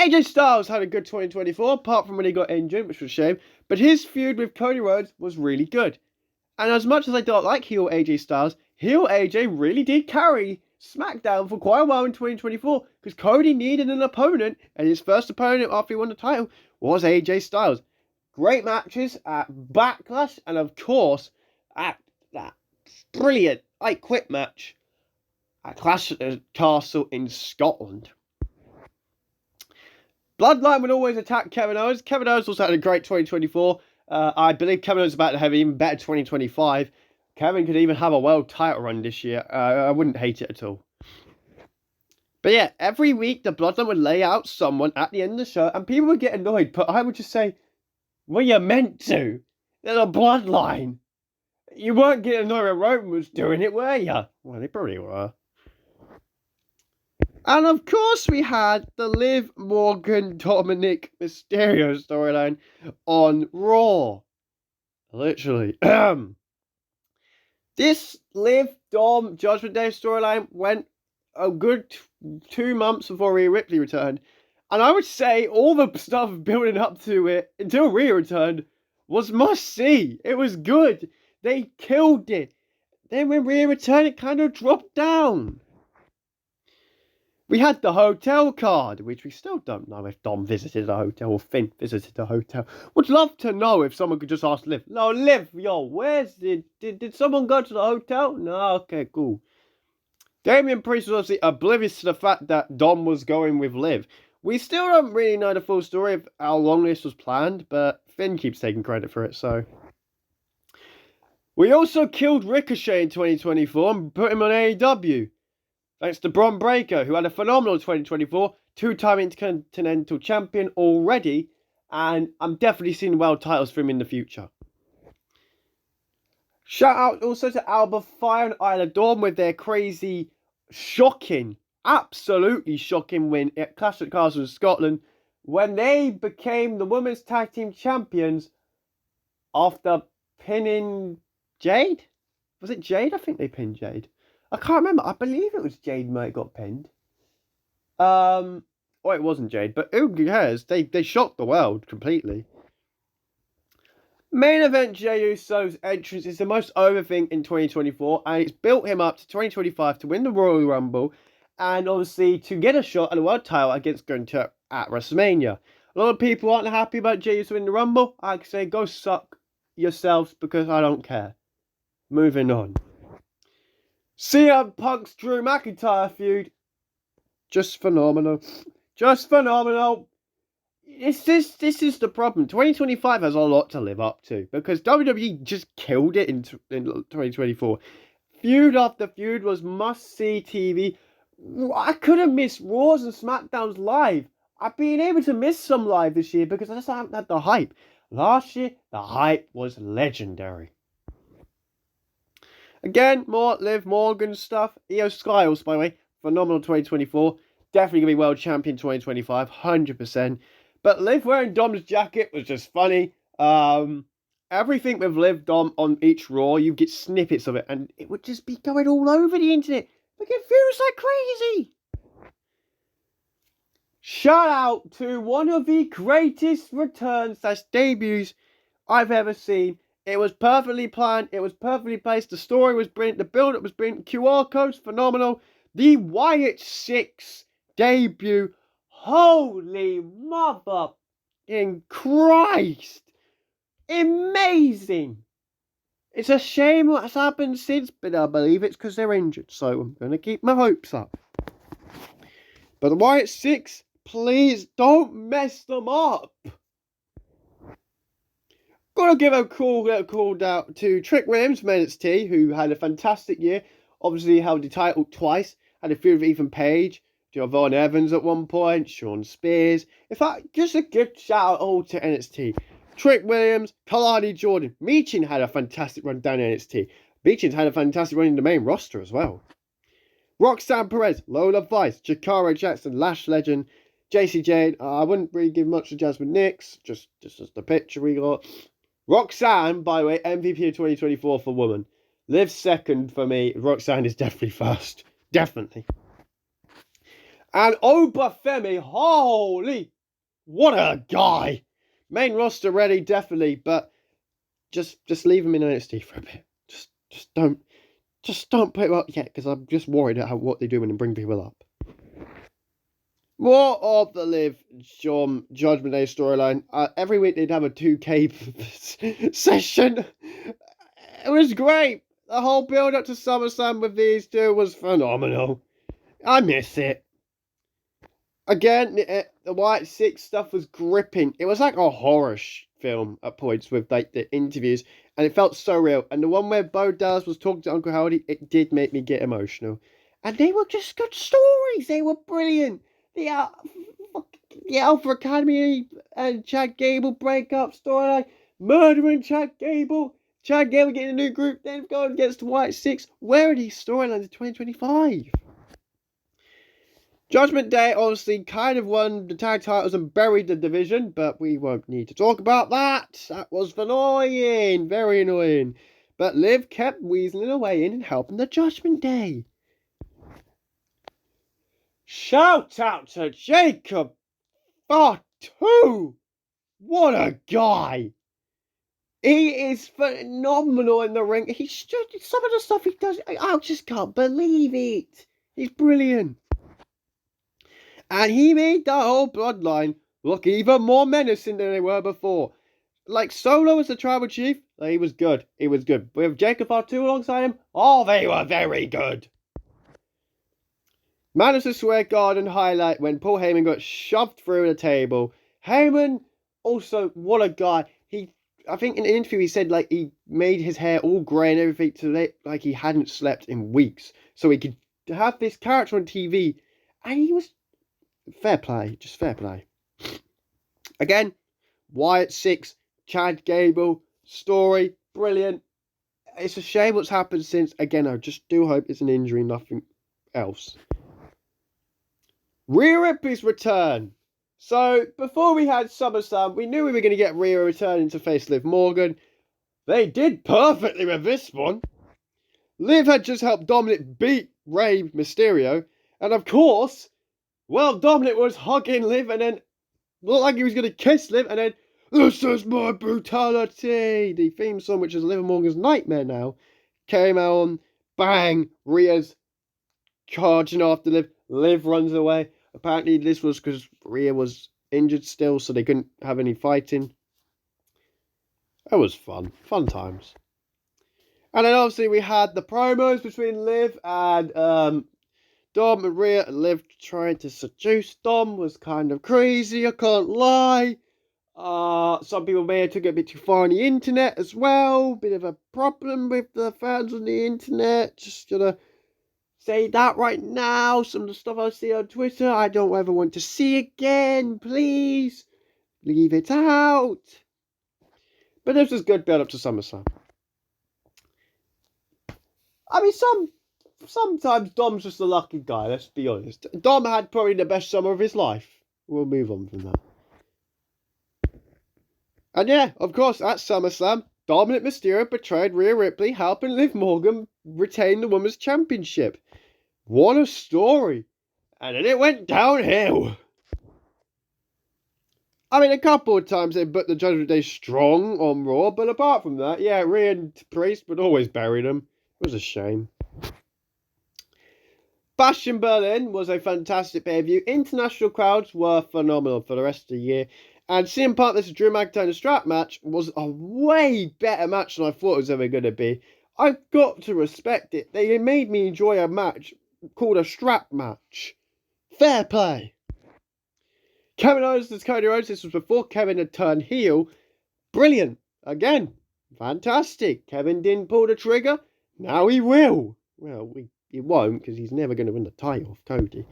AJ Styles had a good 2024, apart from when he got injured, which was a shame. But his feud with Cody Rhodes was really good. And as much as I don't like heel AJ Styles, heel AJ really did carry SmackDown for quite a while in 2024 because Cody needed an opponent, and his first opponent after he won the title was AJ Styles. Great matches at Backlash, and of course, at that brilliant I Quit match at Clash at the Castle in Scotland. Bloodline would always attack Kevin Owens. Kevin Owens also had a great 2024. I believe Kevin Owens is about to have an even better 2025. Kevin could even have a world title run this year. I wouldn't hate it at all. But yeah, every week the Bloodline would lay out someone at the end of the show, and people would get annoyed, but I would just say, well, you're meant to. They're the Bloodline. You weren't getting annoyed when Roman was doing it, were you? Well, they probably were. And of course we had the Liv Morgan Dominic Mysterio storyline on Raw. Literally. This Liv Dom Judgment Day storyline went a good 2 months before Rhea Ripley returned. And I would say all the stuff building up to it until Rhea returned was must see. It was good. They killed it. Then when Rhea returned, it kind of dropped down. We had the hotel card, which we still don't know if Dom visited a hotel or Finn visited a hotel. Would love to know if someone could just ask Liv. No, Liv, yo, where's did someone go to the hotel? No, okay, cool. Damian Priest was obviously oblivious to the fact that Dom was going with Liv. We still don't really know the full story of how long this was planned, but Finn keeps taking credit for it, so. We also killed Ricochet in 2024 and put him on AEW. Thanks to Bron Breakker, who had a phenomenal 2024, 2-time Intercontinental Champion already, and I'm definitely seeing world titles for him in the future. Shout out also to Alba Fire and Isla Dawn with their crazy, shocking, absolutely shocking win at Clash at the Castle in Scotland when they became the Women's Tag Team Champions after pinning Jade? Was it Jade? I think they pinned Jade. I can't remember. I believe it was Jade Merritt got pinned. Or it wasn't Jade, but who cares? They shocked the world completely. Main event Jey Uso's entrance is the most over thing in 2024, and it's built him up to 2025 to win the Royal Rumble, and obviously to get a shot at the world title against Gunther at WrestleMania. A lot of people aren't happy about Jey Uso in the Rumble. I say go suck yourselves because I don't care. Moving on. CM Punk's Drew McIntyre feud. Just phenomenal. Just phenomenal. This is the problem. 2025 has a lot to live up to because WWE just killed it in 2024. Feud after feud was must-see TV. I could have missed Raws and SmackDowns live. I've been able to miss some live this year because I just haven't had the hype. Last year, the hype was legendary. Again, more Liv Morgan stuff. Io Skiles, by the way, phenomenal 2024. Definitely going to be world champion 2025, 100%. But Liv wearing Dom's jacket was just funny. Everything with Liv Dom on each Raw, you get snippets of it, and it would just be going all over the internet. Like, it feels like crazy. Shout out to one of the greatest returns / debuts I've ever seen. It was perfectly planned. It was perfectly placed. The story was brilliant. The build-up was brilliant. QR codes, phenomenal. The Wyatt 6 debut. Holy mother in Christ. Amazing. It's a shame what's happened since, but I believe it's because they're injured. So I'm going to keep my hopes up. But the Wyatt 6, please don't mess them up. Gotta give a call out to Trick Williams from NXT, who had a fantastic year. Obviously held the title twice. Had a feud with Ethan Page, Javon Evans at one point, Sean Spears. In fact, just a good shout out all to NXT. Trick Williams, Kalani Jordan. Meechin had a fantastic run down NXT. Meechin's had a fantastic run in the main roster as well. Roxanne Perez, Lola Vice, Jakara Jackson, Lash Legend, JC Jane. I wouldn't really give much to Jasmine Nix, just as the picture we got. Roxanne, by the way, MVP of 2024 for woman. Liv second for me. Roxanne is definitely first. Definitely. And Obafemi, holy, what a guy! Main roster ready, definitely, but just leave him in NXT for a bit. Just don't put him up yet, because I'm just worried about what they do when they bring people up. More of the Liv Judgment Day storyline. Every week they'd have a 2K session. It was great. The whole build up to SummerSlam with these two was phenomenal. I miss it. Again, the White Six stuff was gripping. It was like a horror film at points with like the interviews, and it felt so real. And the one where Bo Dallas was talking to Uncle Howdy, it did make me get emotional. And they were just good stories. They were brilliant. The Alpha Academy and Chad Gable breakup storyline, murdering Chad Gable getting a new group, then going against the White Six. Where are these storylines in 2025? Judgment Day obviously kind of won the tag titles and buried the division, but we won't need to talk about that. That was annoying, very annoying. But Liv kept weaseling her way in and helping the Judgment Day. Shout out to Jacob Fatu! What a guy! He is phenomenal in the ring. He's just, some of the stuff he does, I just can't believe it. He's brilliant. And he made the whole bloodline look even more menacing than they were before. Like Solo as the tribal chief, he was good. He was good. With Jacob R2 alongside him, oh, they were very good. Madison Square Garden highlight when Paul Heyman got shoved through the table. Heyman, also, what a guy. I think in an interview he said like he made his hair all grey and everything to look like he hadn't slept in weeks. So he could have this character on TV. And he was fair play, just fair play. Again, Wyatt 6, Chad Gable, story, brilliant. It's a shame what's happened since. Again, I just do hope it's an injury, nothing else. Rhea Ripley's return. So, before we had SummerSlam, we knew we were going to get Rhea returning to face Liv Morgan. They did perfectly with this one. Liv had just helped Dominic beat Rey Mysterio. And of course, well, Dominic was hugging Liv and then looked like he was going to kiss Liv and then, this is my brutality. The theme song, which is Liv Morgan's nightmare now, came on. Bang. Rhea's charging after Liv. Liv runs away. Apparently this was because Rhea was injured still, so they couldn't have any fighting. It was fun. Fun times. And then obviously we had the promos between Liv and Dom and Rhea. And Liv trying to seduce Dom was kind of crazy, I can't lie. Some people may have took it a bit too far on the internet as well. Bit of a problem with the fans on the internet. Just gonna say that right now. Some of the stuff I see on Twitter, I don't ever want to see again. Please leave it out. But this was good build up to SummerSlam. I mean, sometimes Dom's just a lucky guy, let's be honest. Dom had probably the best summer of his life. We'll move on from that. And yeah, of course, at SummerSlam, Dominic Mysterio betrayed Rhea Ripley, helping Liv Morgan retain the Women's Championship. What a story. And then it went downhill. I mean, a couple of times they put the Judgment Day strong on Raw, but apart from that, yeah, Rhea and Priest would always bury them. It was a shame. Bash in Berlin was a fantastic pay-per-view. International crowds were phenomenal for the rest of the year. And CM Punk vs Drew McIntyre in a strap match was a way better match than I thought it was ever going to be. I've got to respect it. They made me enjoy a match called a strap match. Fair play. Kevin Owens vs Cody Rhodes. This was before Kevin had turned heel. Brilliant. Again, fantastic. Kevin didn't pull the trigger. Now he will. Well, he won't because he's never going to win the title off Cody.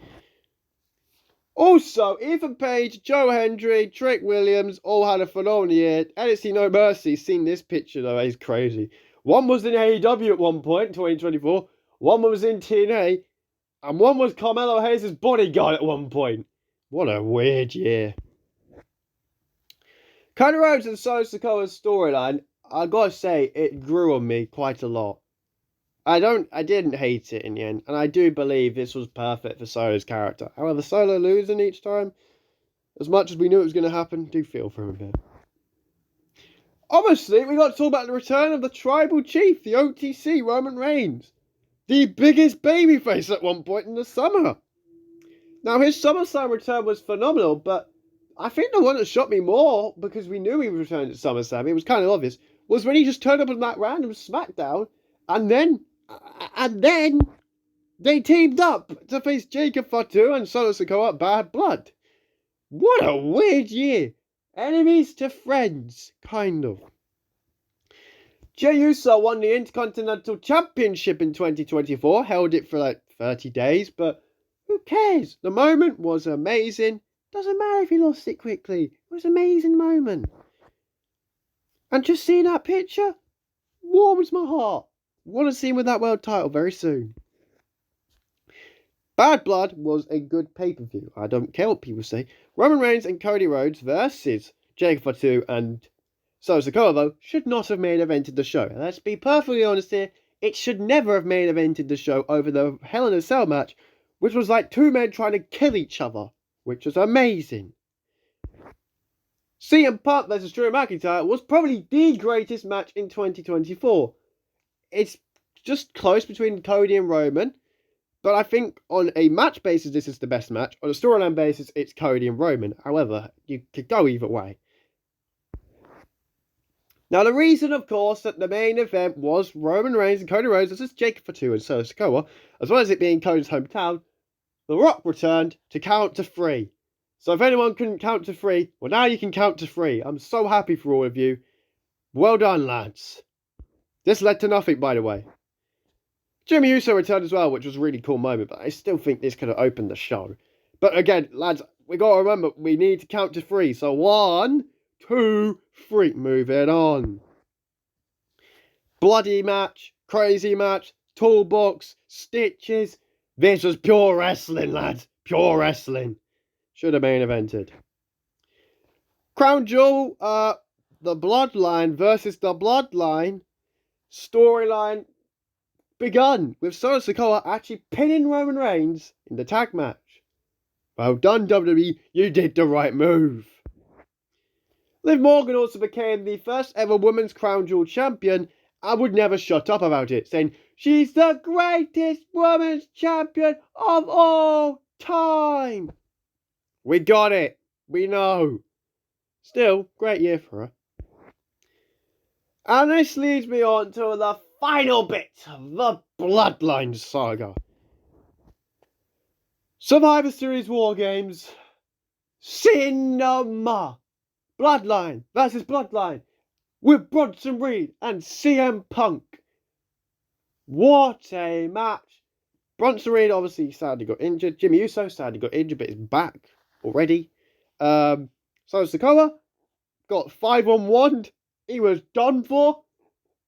Also, Ethan Page, Joe Hendry, Trick Williams all had a phenomenal year. NXT No Mercy, seen this picture though, he's crazy. One was in AEW at one point, 2024. One was in TNA. And one was Carmelo Hayes' bodyguard at one point. What a weird year. Cody Rhodes and Solo Sikoa's storyline, I gotta say, it grew on me quite a lot. I didn't hate it in the end, and I do believe this was perfect for Solo's character. However, Solo losing each time, as much as we knew it was going to happen, do feel for him a bit. Obviously, we got to talk about the return of the Tribal Chief, the OTC, Roman Reigns. The biggest babyface at one point in the summer. Now, his SummerSlam return was phenomenal, but I think the one that shocked me more, because we knew he was returning to SummerSlam, it was kind of obvious, was when he just turned up on that random SmackDown, and then they teamed up to face Jacob Fatu and Solo Sikoa Bad Blood. What a weird year. Enemies to friends, kind of. Jey Uso won the Intercontinental Championship in 2024, held it for like 30 days, but who cares? The moment was amazing. Doesn't matter if he lost it quickly. It was an amazing moment. And just seeing that picture warms my heart. Want to see him with that world title very soon. Bad Blood was a good pay-per-view. I don't care what people say. Roman Reigns and Cody Rhodes versus Jacob Fatu and Solo Sikoa, though, should not have main evented the show. And let's be perfectly honest here, it should never have main evented the show over the Hell in a Cell match, which was like two men trying to kill each other, which was amazing. CM Punk versus Drew McIntyre was probably the greatest match in 2024. It's just close between Cody and Roman, but I think on a match basis, this is the best match. On a storyline basis, it's Cody and Roman. However, you could go either way. Now, the reason, of course, that the main event was Roman Reigns and Cody Rhodes versus Jacob Fatu and Solo Sikoa, as well as it being Cody's hometown, The Rock returned to count to 3. So if anyone couldn't count to 3, well, now you can count to 3. I'm so happy for all of you. Well done, lads. This led to nothing, by the way. Jimmy Uso returned as well, which was a really cool moment, but I still think this could have opened the show. But again, lads, we got to remember, we need to count to 3. So 1, 2, 3. Moving on. Bloody match, crazy match, toolbox, stitches. This was pure wrestling, lads. Pure wrestling. Should have main evented. Crown Jewel, the Bloodline versus the Bloodline. Storyline begun with Solo Sikoa actually pinning Roman Reigns in the tag match. Well done, WWE. You did the right move. Liv Morgan also became the first ever Women's Crown Jewel champion and would never shut up about it, saying, "She's the greatest women's champion of all time." We got it. We know. Still, great year for her. And this leads me on to the final bit of the Bloodline saga. Survivor Series War Games. Cinema. Bloodline versus Bloodline with Bronson Reed and CM Punk. What a match. Bronson Reed obviously sadly got injured. Jimmy Uso sadly got injured, but is back already. Solo Sikoa got 5-on-1. He was done for.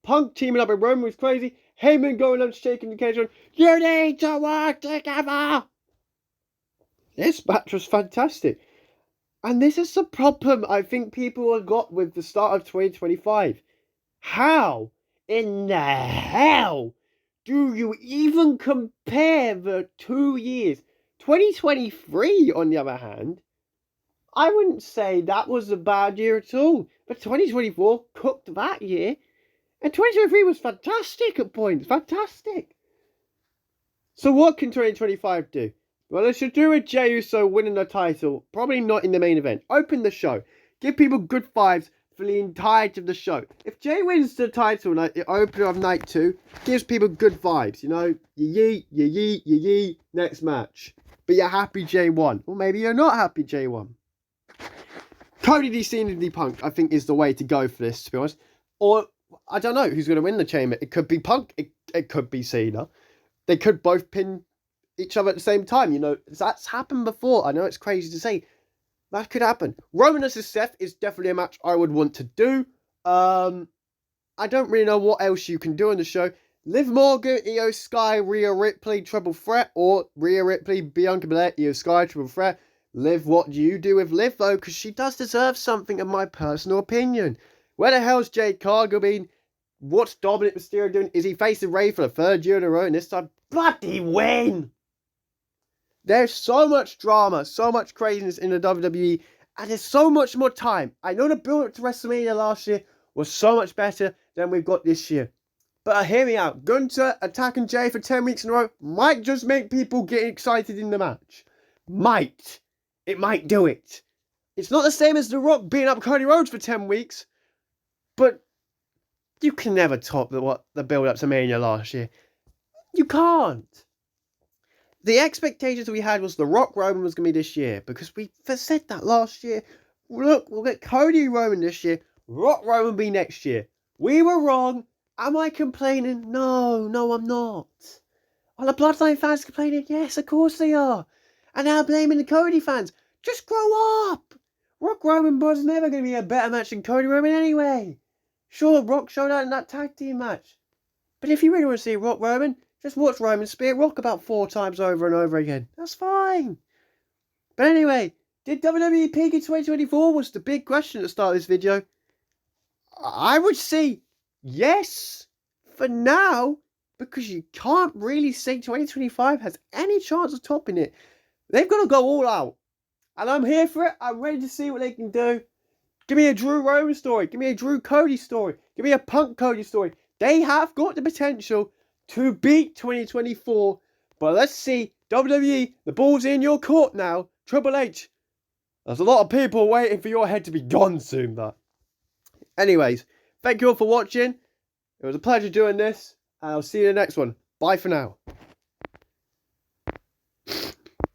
Punk teaming up with Roman was crazy. Heyman going up shaking the cage on, "You need to work together." This match was fantastic. And this is the problem I think people have got with the start of 2025. How in the hell do you even compare the 2 years? 2023, on the other hand, I wouldn't say that was a bad year at all. But 2024 cooked that year. And 2023 was fantastic at points. Fantastic. So what can 2025 do? Well, it should do with Jey Uso winning the title. Probably not in the main event. Open the show. Give people good vibes for the entirety of the show. If Jey wins the title like the opener of night 2, gives people good vibes. You know, yee, next match. But you're happy Jey won. Or maybe you're not happy Jey won. Cody DeCina Punk, I think, is the way to go for this, to be honest. Or, I don't know who's going to win the chamber. It could be Punk. It could be Cena. They could both pin each other at the same time. You know, that's happened before. I know it's crazy to say. That could happen. Roman vs. Seth is definitely a match I would want to do. I don't really know what else you can do on the show. Liv Morgan, Io Sky, Rhea Ripley, Triple Threat. Or Rhea Ripley, Bianca Belair, Io Sky, Triple Threat. Liv, what do you do with Liv, though? Because she does deserve something, in my personal opinion. Where the hell's Jade Cargill been? What's Dominic Mysterio doing? Is he facing Rey for the 3rd year in a row, and this time, bloody win? There's so much drama, so much craziness in the WWE, and there's so much more time. I know the build-up to WrestleMania last year was so much better than we've got this year. But hear me out. Gunther attacking Jay for 10 weeks in a row might just make people get excited in the match. Might. It might do it. It's not the same as The Rock beating up Cody Rhodes for 10 weeks. But you can never top the build-up to Mania last year. You can't. The expectations we had was The Rock Roman was going to be this year. Because we said that last year. Look, we'll get Cody Roman this year. Rock Roman will be next year. We were wrong. Am I complaining? No, I'm not. Are the Bloodline fans complaining? Yes, of course they are. And now blaming the Cody fans. Just grow up. Rock Roman was never going to be a better match than Cody Roman anyway. Sure, Rock showed out in that tag team match. But if you really want to see Rock Roman, just watch Roman spear Rock about 4 times over and over again. That's fine. But anyway, did WWE peak in 2024 was the big question at the start of this video. I would say yes, for now, because you can't really say 2025 has any chance of topping it. They've got to go all out. And I'm here for it. I'm ready to see what they can do. Give me a Drew Roman story. Give me a Drew Cody story. Give me a Punk Cody story. They have got the potential to beat 2024. But let's see. WWE, the ball's in your court now. Triple H. There's a lot of people waiting for your head to be gone soon, though. Anyways, thank you all for watching. It was a pleasure doing this. And I'll see you in the next one. Bye for now.